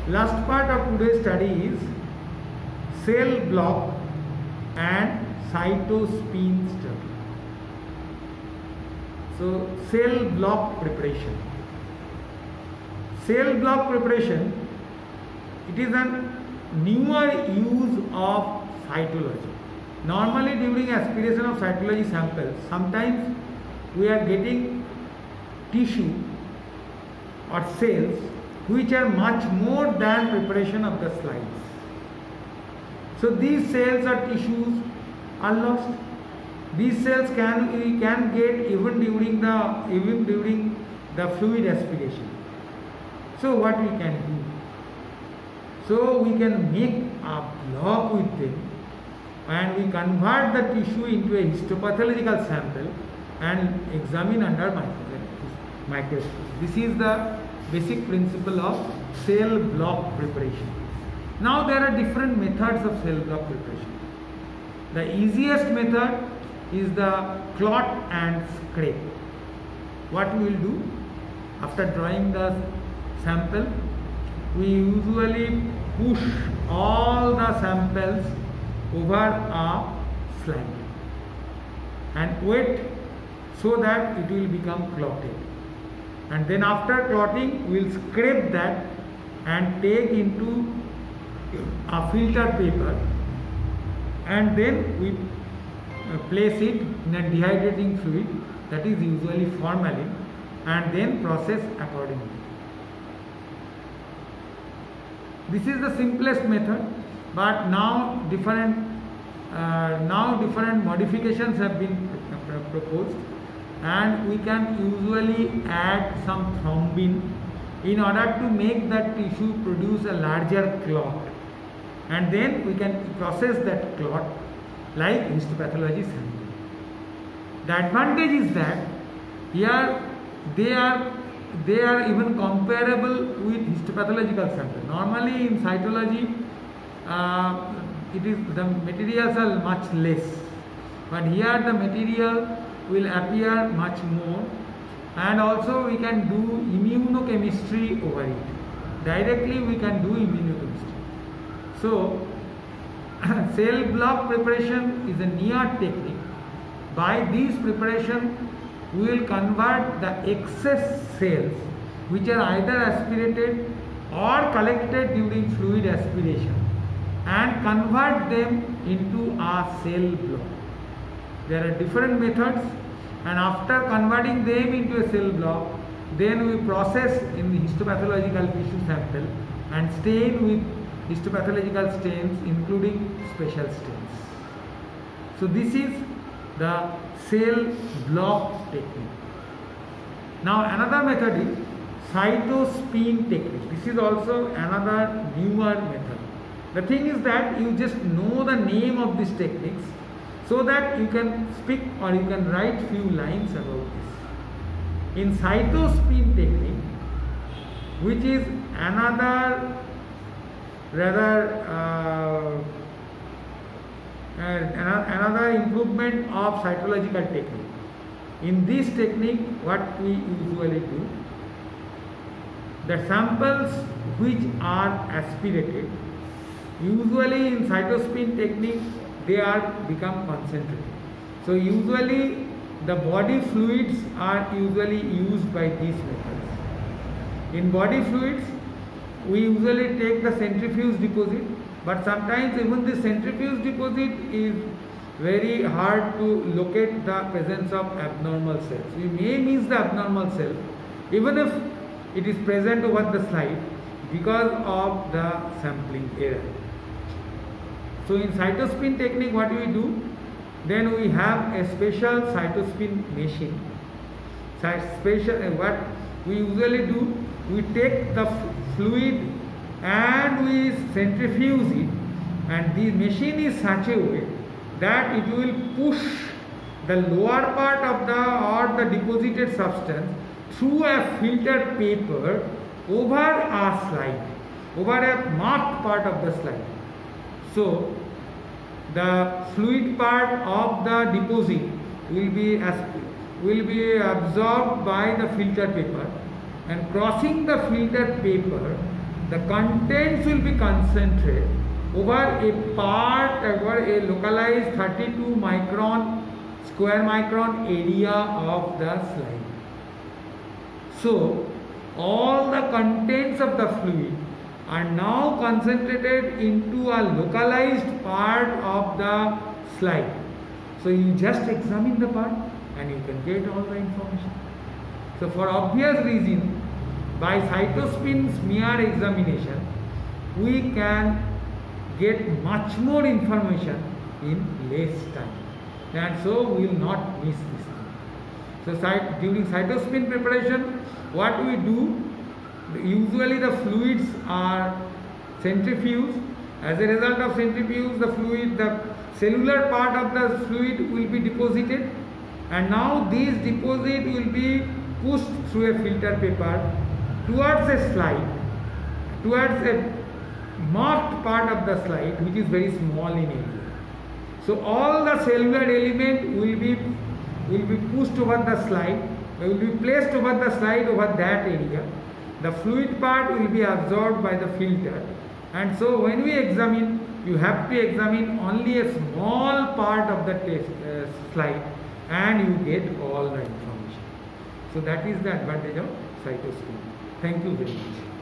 Last part of today's study is cell block and cytospin study. So cell block preparation. Cell block preparation, it is a newer use of cytology. Normally during aspiration of cytology samples, sometimes we are getting tissue or cells which are much more than preparation of the slides. So these cells or tissues are lost. These cells we can get even during the fluid aspiration. So what we can do? So we can make a block with them and we convert the tissue into a histopathological sample and examine under microscope. This is the basic principle of cell block preparation. Now there are different methods of cell block preparation. The easiest method is the clot and scrape. What we will do after drawing the sample, we usually push all the samples over a slide and wait so that it will become clotted. And then after clotting, we will scrape that and take into a filter paper and then we place it in a dehydrating fluid, that is usually formalin, and then process accordingly. This is the simplest method, but now different modifications have been proposed, and we can usually add some thrombin in order to make that tissue produce a larger clot, and then we can process that clot like histopathology sample. The advantage is that here they are even comparable with histopathological sample. Normally in cytology, the materials are much less, but here the material will appear much more, and also we can do immunochemistry over it. Directly we can do immunochemistry. So cell block preparation is a newer technique. By this preparation, we will convert the excess cells which are either aspirated or collected during fluid aspiration and convert them into a cell block. There are different methods, and after converting them into a cell block, then we process in the histopathological tissue sample and stain with histopathological stains, including special stains. So this is the cell block technique. Now another method is cytospin technique. This is also another newer method. The thing is that you just know the name of these techniques so that you can speak or you can write few lines about this. In cytospin technique, which is another another improvement of cytological technique. In this technique, what we usually do, the samples which are aspirated, usually in cytospin technique, they are become concentrated. So usually the body fluids are usually used by these methods. In body fluids, we usually take the centrifuge deposit, but sometimes even the centrifuge deposit is very hard to locate the presence of abnormal cells. We may miss the abnormal cell even if it is present over the slide because of the sampling error. So in cytospin technique, what we do, then we have a special cytospin machine. What we usually do, we take the fluid and we centrifuge it, and the machine is such a way that it will push the lower part of the deposited substance through a filtered paper over a slide, over a marked part of the slide. So the fluid part of the deposit will be absorbed by the filtered paper, and crossing the filtered paper the contents will be concentrated over a part, over a localized 32 micron square micron area of the slide. So all the contents of the fluid are now concentrated into a localized part of the slide. So you just examine the part and you can get all the information. So for obvious reason, by cytospin's mere examination, we can get much more information in less time, and so we will not miss this thing. So during cytospin preparation, what we do, usually the fluids are centrifuged. As a result of centrifuge, the cellular part of the fluid will be deposited, and now this deposit will be pushed through a filter paper towards a slide, towards a marked part of the slide which is very small in area. So all the cellular element will be pushed over the slide, will be placed over the slide over that area. The fluid part will be absorbed by the filter, and so when we examine, you have to examine only a small part of the slide and you get all the information. So that is the advantage of cytospin. Thank you very much.